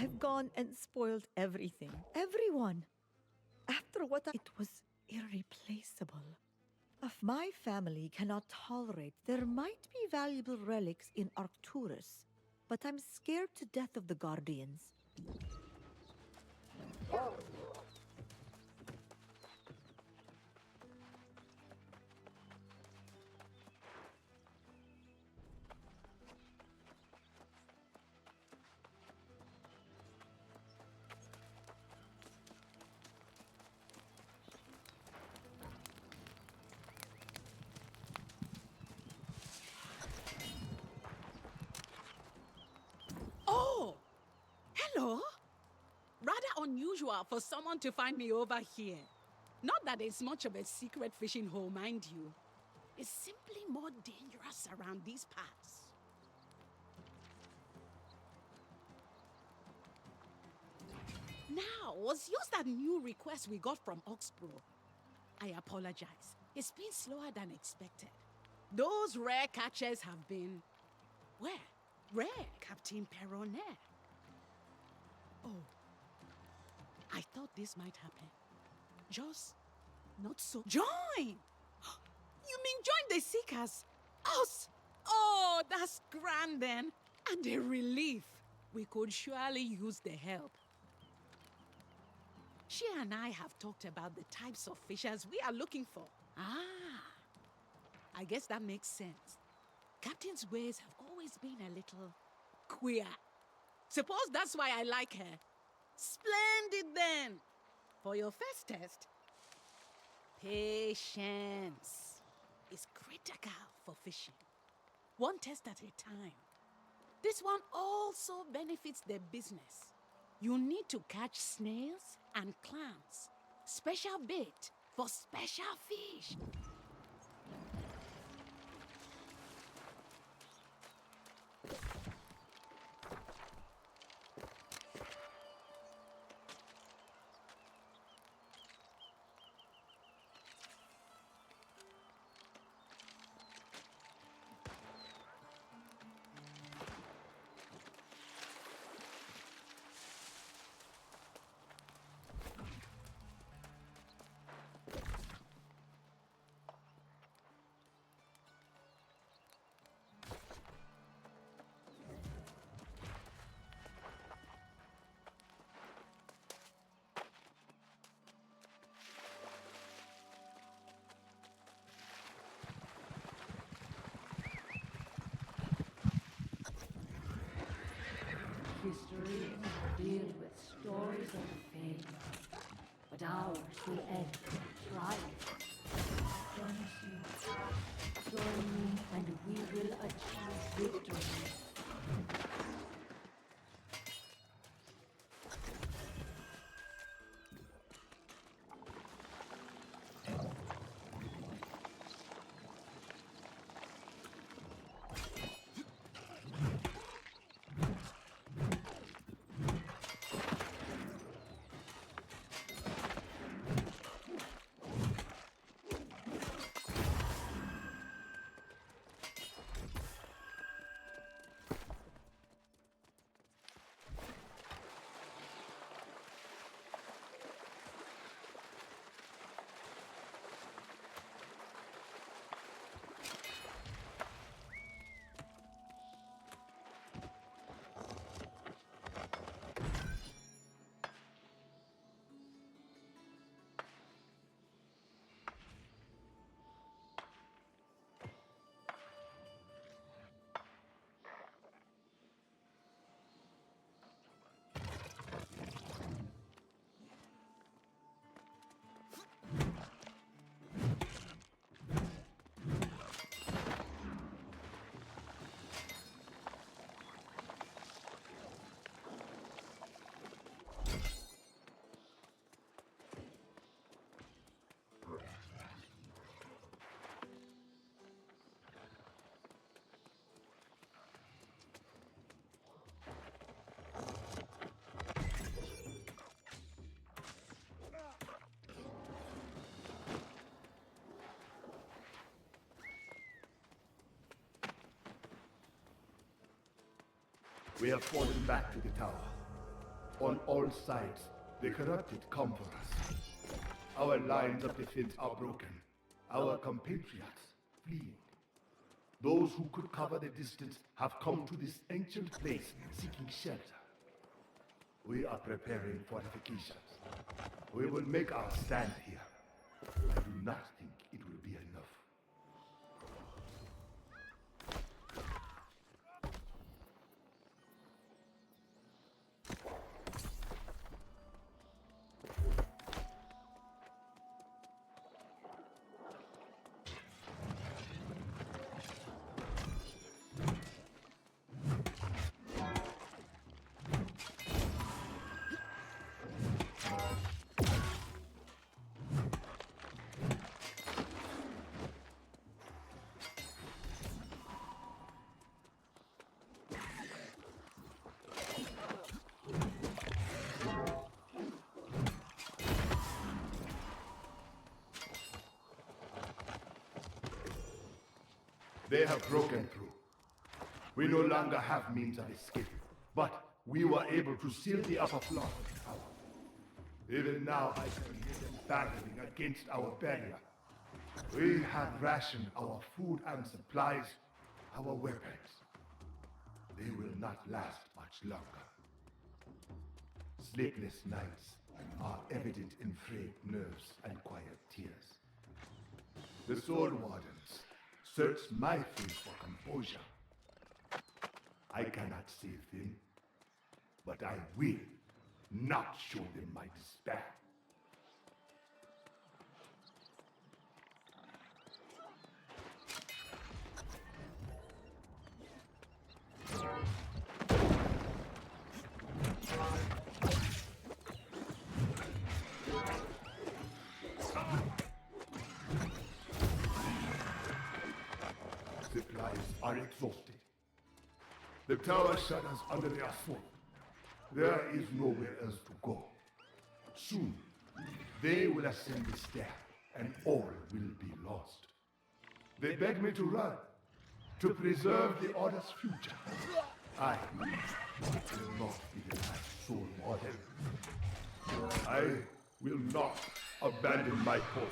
I've gone and spoiled everything. Everyone. After what it was irreplaceable. If my family cannot tolerate, there might be valuable relics in Arcturus, but I'm scared to death of the Guardians. Oh! Hello? Rather unusual for someone to find me over here. Not that it's much of a secret fishing hole, mind you. It's simply more dangerous around these parts. Now, was yours that new request we got from Oxboro? I apologize. It's been slower than expected. Those rare catches have been... Where? Rare, Captain Perronet. Oh. I thought this might happen. Just not so... Join! You mean join the Seekers? Us? Oh, that's grand then. And a relief. We could surely use the help. She and I have talked about the types of fishers we are looking for. Ah, I guess that makes sense. Captain's ways have always been a little queer. Suppose that's why I like her. Splendid then. For your first test, patience is critical for fishing. One test at a time. This one also benefits the business. You need to catch snails and clams. Special bait for special fish. History is filled with stories of fame, but ours will end in triumph. I promise you. Join me and we will achieve victory. We have fallen back to the tower. On all sides, the corrupted come for us. Our lines of defense are broken. Our compatriots fleeing. Those who could cover the distance have come to this ancient place seeking shelter. We are preparing fortifications. We will make our stand here. I do not think it will be enough. They have broken through. We no longer have means of escape, but we were able to seal the upper floor of the tower. Even now, I can hear them battling against our barrier. We have rationed our food and supplies, our weapons. They will not last much longer. Sleepless nights are evident in frayed nerves and quiet tears. The Sword Wardens search my face for composure. I cannot save them, but I will not show them my despair. Supplies are exhausted. The tower shudders under their assault. There is nowhere else to go. Soon, they will ascend the stair, and all will be lost. They beg me to run, to preserve the Order's future. I will not be the last soul warden. I will not abandon my post.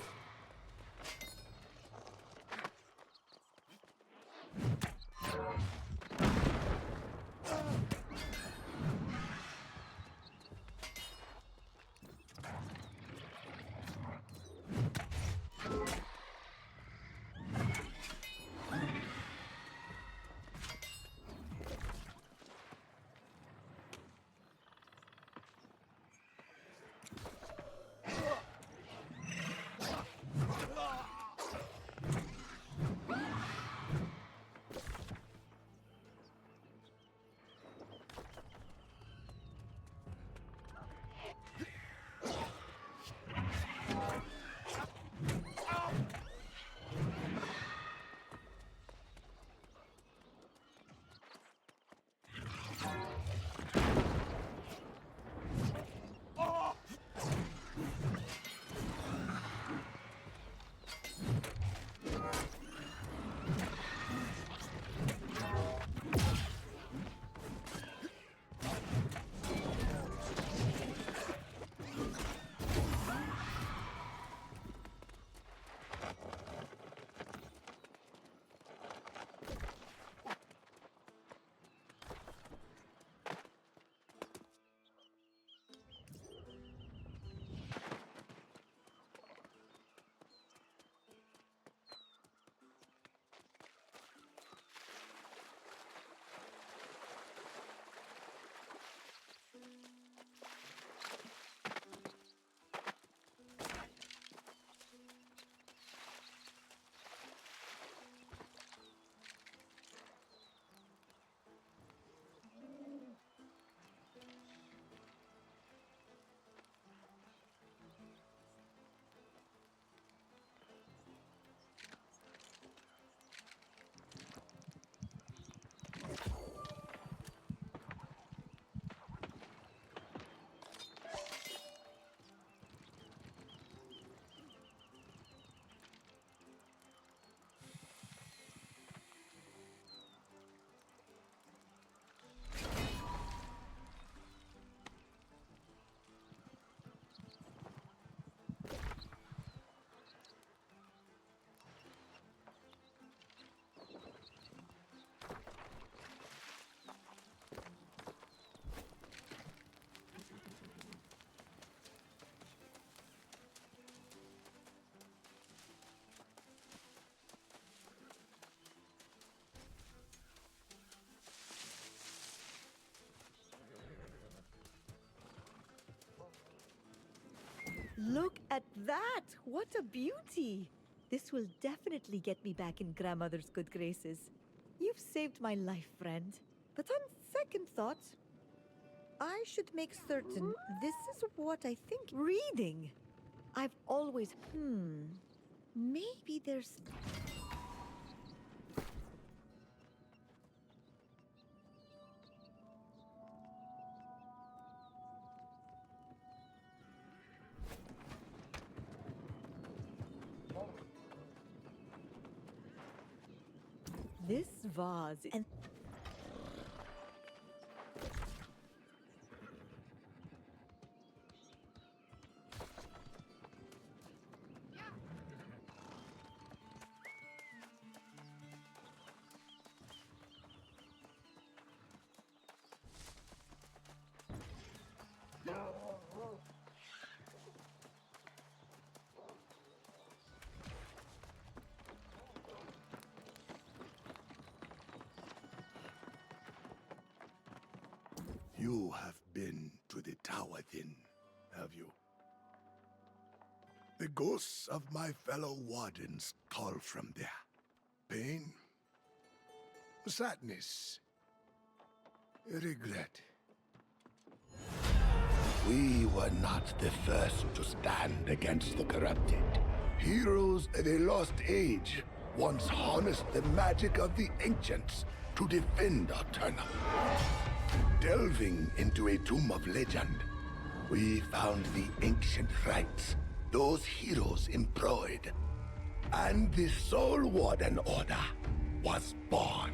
at that! What a beauty! This will definitely get me back in grandmother's good graces. You've saved my life, friend. But on second thought, I should make certain this is what I think. Reading! I've always... Maybe there's... This vase and... You have been to the tower then, have you? The ghosts of my fellow wardens call from there. Pain, sadness, regret. We were not the first to stand against the corrupted. Heroes of a lost age once harnessed the magic of the ancients to defend Aeternum. Delving into a tomb of legend, we found the ancient rites those heroes employed, and the Soul Warden Order was born.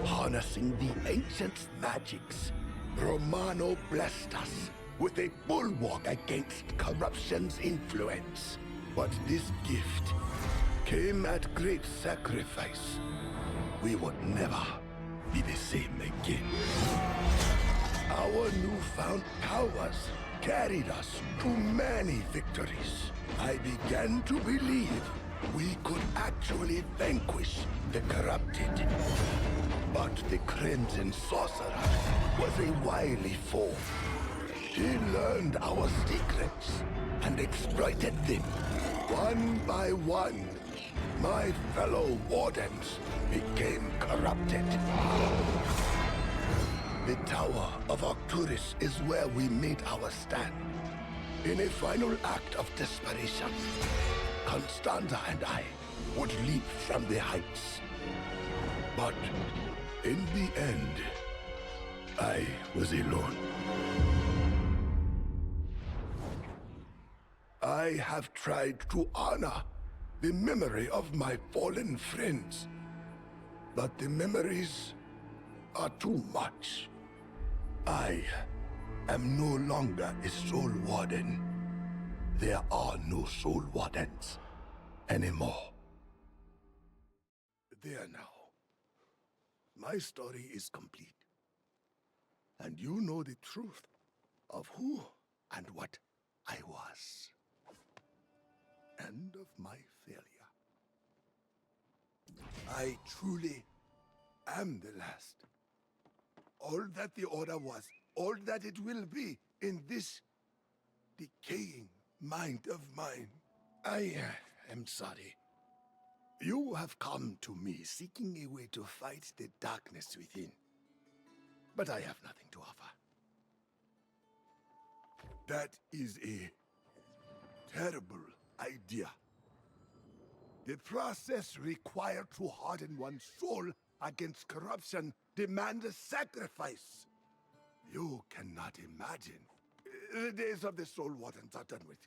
Harnessing the ancient magics, Romano blessed us with a bulwark against corruption's influence. But this gift came at great sacrifice. We would never be the same again. Our newfound powers carried us to many victories. I began to believe we could actually vanquish the corrupted. But the Crimson Sorcerer was a wily foe. He learned our secrets and exploited them. One by one, my fellow wardens became corrupted. The Tower of Arcturus is where we made our stand. In a final act of desperation, Constanza and I would leap from the heights. But in the end, I was alone. I have tried to honor the memory of my fallen friends, but the memories are too much. I am no longer a Soul Warden. There are no Soul Wardens anymore. There now. My story is complete. And you know the truth of who and what I was. End of my failure. I truly am the last. All that the Order was, all that it will be in this decaying mind of mine. I am sorry. You have come to me seeking a way to fight the darkness within. But I have nothing to offer. That is a terrible idea. The process required to harden one's soul against corruption demands a sacrifice. You cannot imagine. The days of the Soul Wardens are done with.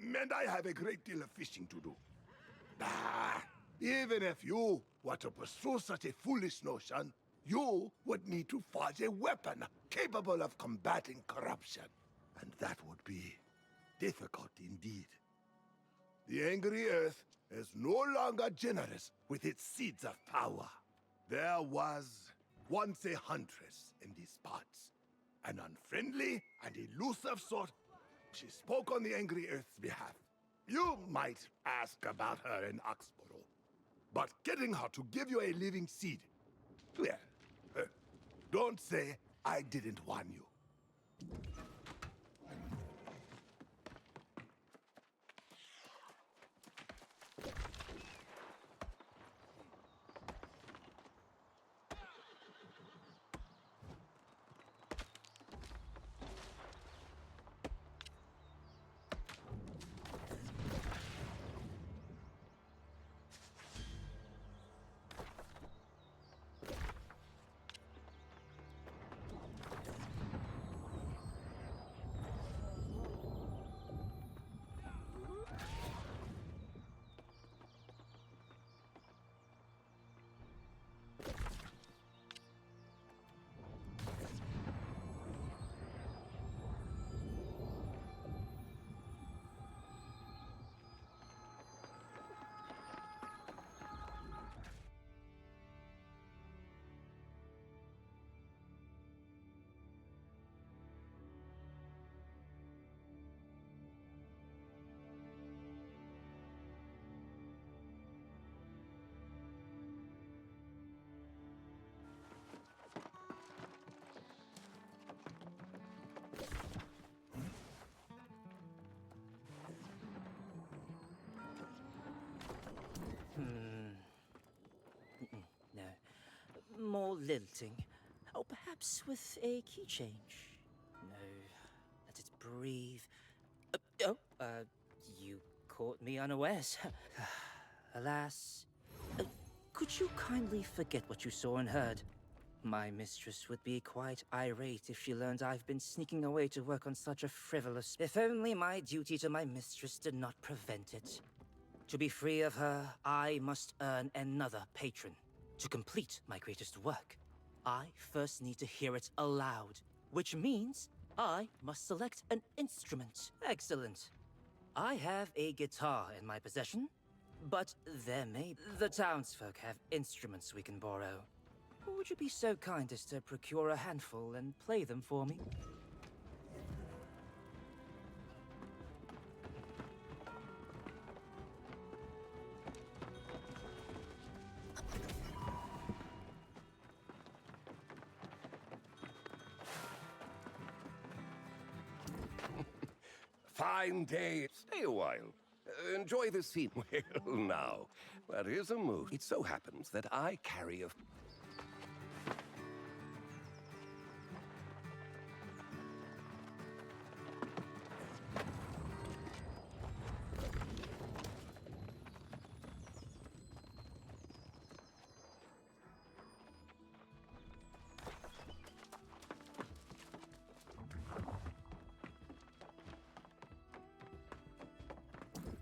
And I have a great deal of fishing to do. Even if you were to pursue such a foolish notion, you would need to forge a weapon capable of combating corruption. And that would be difficult indeed. The angry Earth is no longer generous with its seeds of power. There was once a huntress in these parts. An unfriendly and elusive sort. She spoke on the angry Earth's behalf. You might ask about her in Oxboro. But getting her to give you a living seed, well, don't say I didn't warn you. No. More lilting. Oh, perhaps with a key change. No. Let it breathe. You caught me unawares. Alas. Could you kindly forget what you saw and heard? My mistress would be quite irate if she learned I've been sneaking away to work on such a frivolous... If only my duty to my mistress did not prevent it. To be free of her, I must earn another patron. To complete my greatest work, I first need to hear it aloud, which means I must select an instrument. Excellent. I have a guitar in my possession, but the townsfolk have instruments we can borrow. Would you be so kind as to procure a handful and play them for me? Fine day. Stay a while. Enjoy the scene. Well, now, that is a mood. It so happens that I carry a...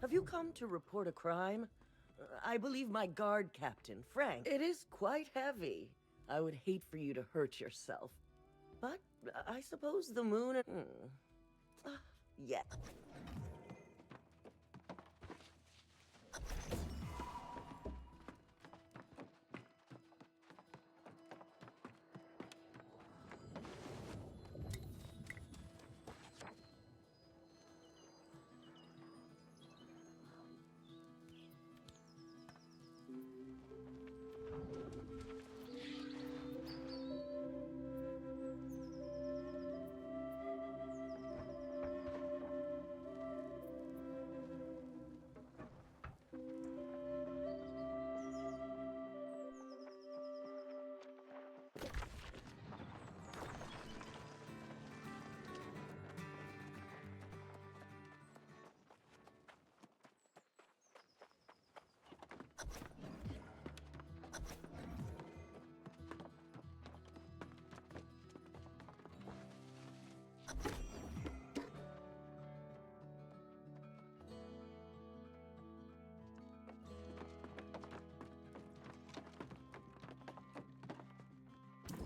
Have you come to report a crime? I believe my guard captain, Frank. It is quite heavy. I would hate for you to hurt yourself. But I suppose the moon... yeah.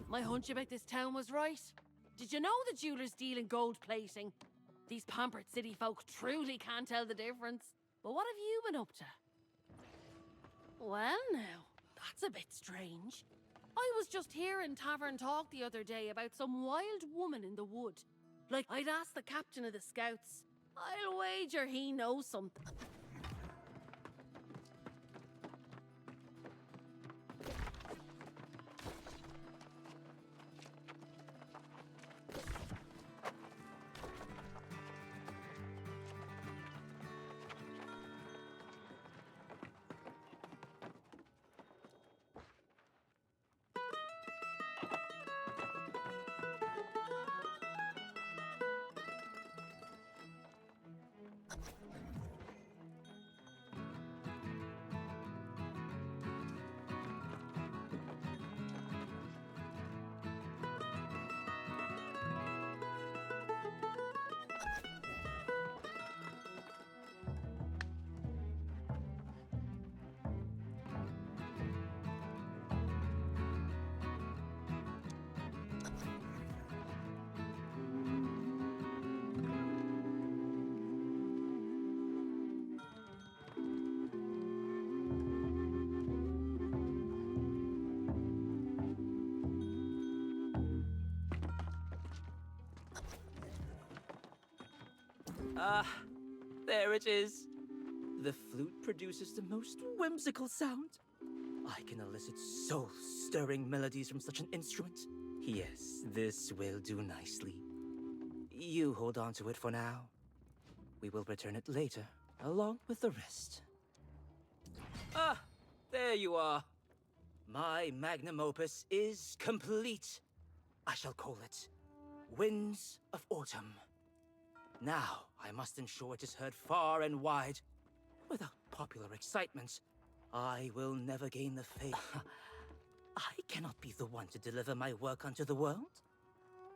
My hunch about this town was right. Did you know the jewelers deal in gold plating? These pampered city folk truly can't tell the difference. But what have you been up to? Well now, that's a bit strange. I was just hearing tavern talk the other day about some wild woman in the wood. Like, I'd asked the captain of the scouts. I'll wager he knows something. Ah, there it is. The flute produces the most whimsical sound. I can elicit soul-stirring melodies from such an instrument. Yes, this will do nicely. You hold on to it for now. We will return it later, along with the rest. Ah, There you are. My magnum opus is complete. I shall call it Winds of Autumn. Now, I must ensure it is heard far and wide. Without popular excitement, I will never gain the fame. I cannot be the one to deliver my work unto the world.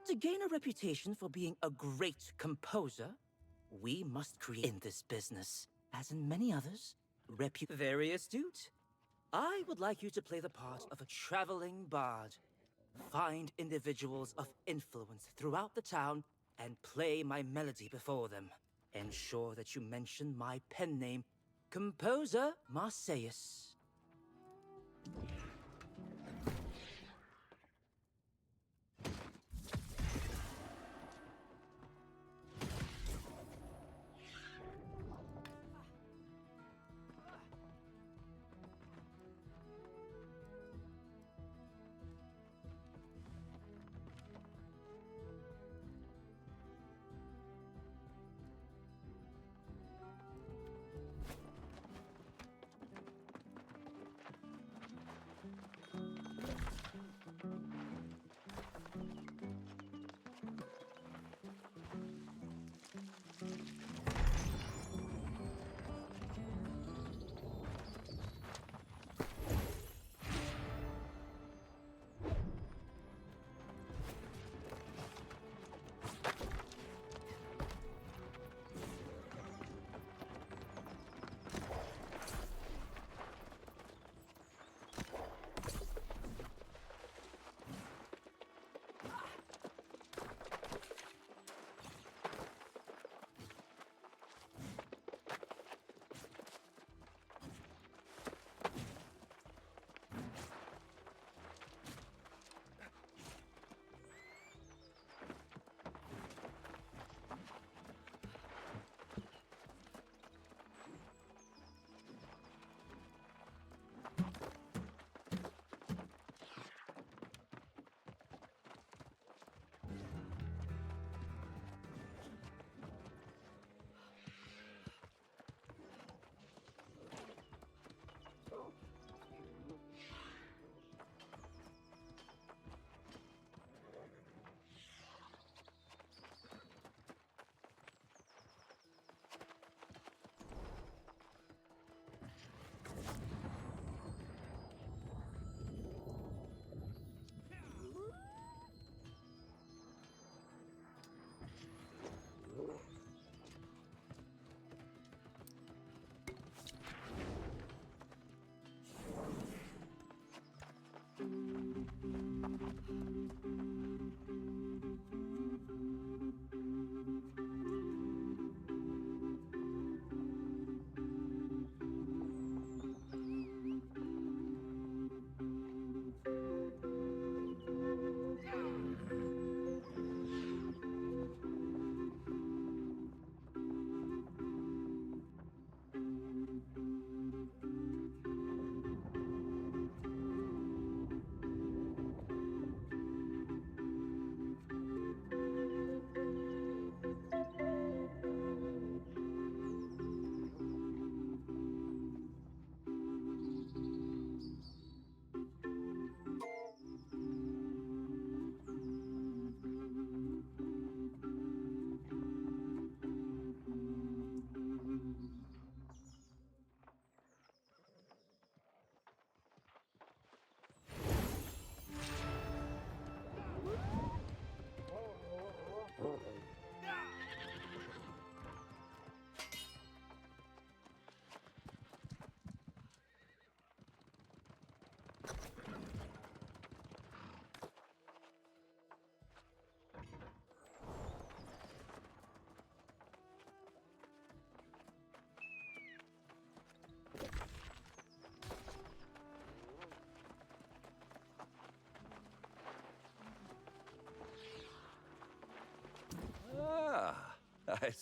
To gain a reputation for being a great composer, we must create in this business, as in many others, very astute. I would like you to play the part of a traveling bard. Find individuals of influence throughout the town and play my melody before them. Ensure that you mention my pen name, Composer Marseilles.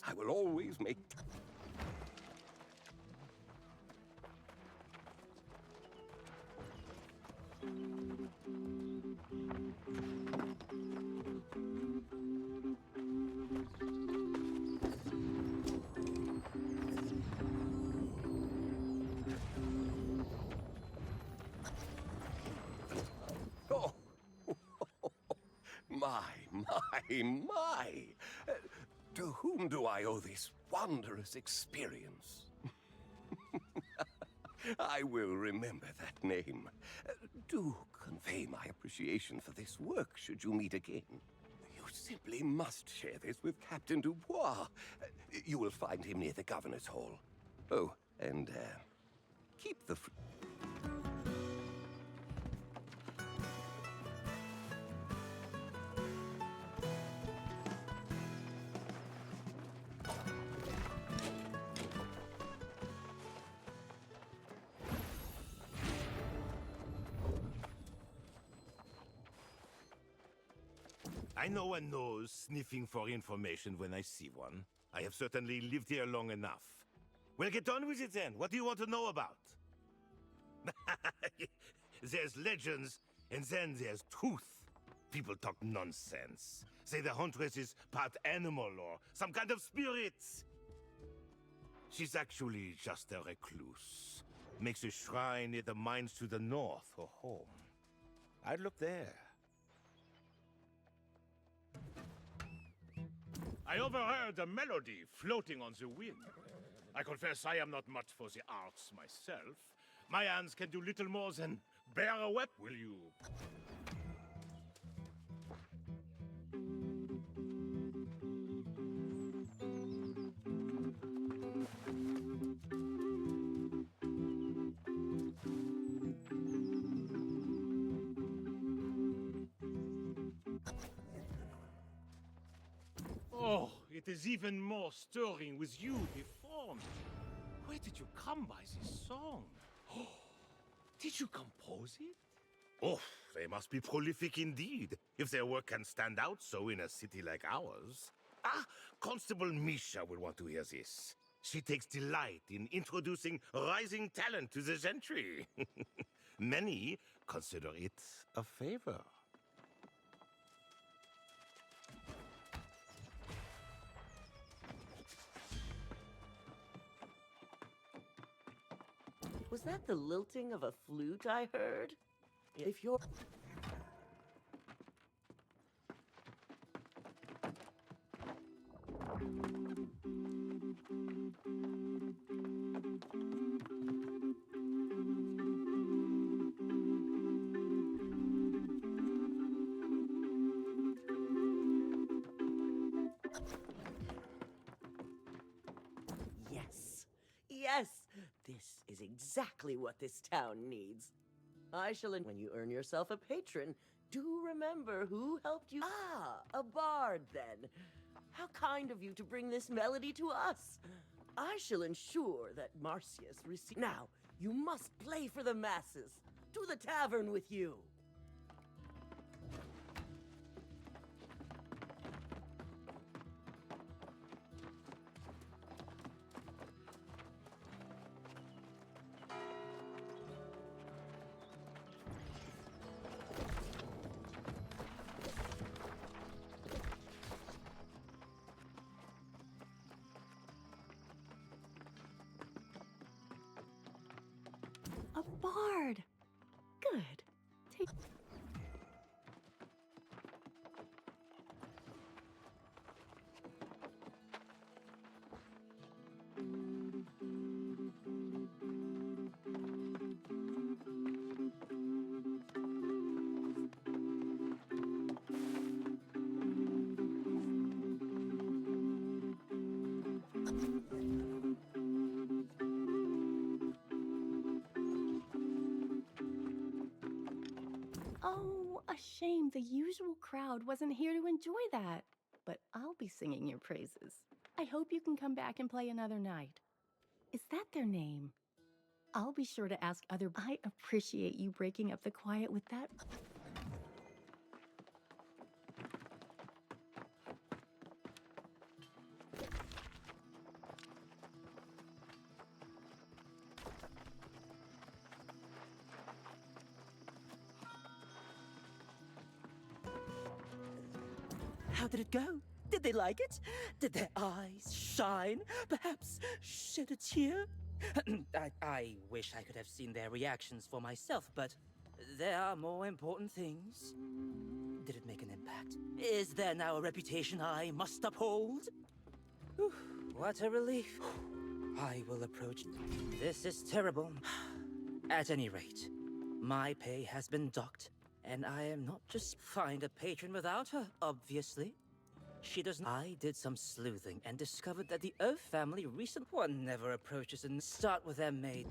I will always make... my. To whom do I owe this wondrous experience? I will remember that name. Do convey my appreciation for this work should you meet again. You simply must share this with Captain Dubois. You will find him near the Governor's Hall. Oh, and, keep the... I know one knows sniffing for information when I see one. I have certainly lived here long enough. Well, get on with it then. What do you want to know about? There's legends, and then there's truth. People talk nonsense. Say the Huntress is part animal or some kind of spirit. She's actually just a recluse. Makes a shrine near the mines to the north her home. I'd look there. I overheard a melody floating on the wind. I confess I am not much for the arts myself. My hands can do little more than bear a weapon. Will you? Oh, it is even more stirring with you before me. Where did you come by this song? Did you compose it? Oh, they must be prolific indeed, if their work can stand out so in a city like ours. Ah, Constable Misha will want to hear this. She takes delight in introducing rising talent to the gentry. Many consider it a favor. Was that the lilting of a flute I heard? If you're... Yes. Yes! This is exactly what this town needs. I shall, when you earn yourself a patron, do remember who helped you. Ah, a bard then. How kind of you to bring this melody to us. I shall ensure that Marcius receives. Now, you must play for the masses. To the tavern with you. A bard! Good. Take... Oh, a shame the usual crowd wasn't here to enjoy that. But I'll be singing your praises. I hope you can come back and play another night. Is that their name? I'll be sure to ask other... I appreciate you breaking up the quiet with that... How did it go? Did they like it? Did their eyes shine? Perhaps shed a tear? I wish I could have seen their reactions for myself, but there are more important things. Did it make an impact? Is there now a reputation I must uphold? Whew, what a relief. I will approach. This is terrible. At any rate, my pay has been docked, and I am not just find a patron without her, obviously. She doesn't. I did some sleuthing and discovered that the Earth family recent one never approaches and start with their maid.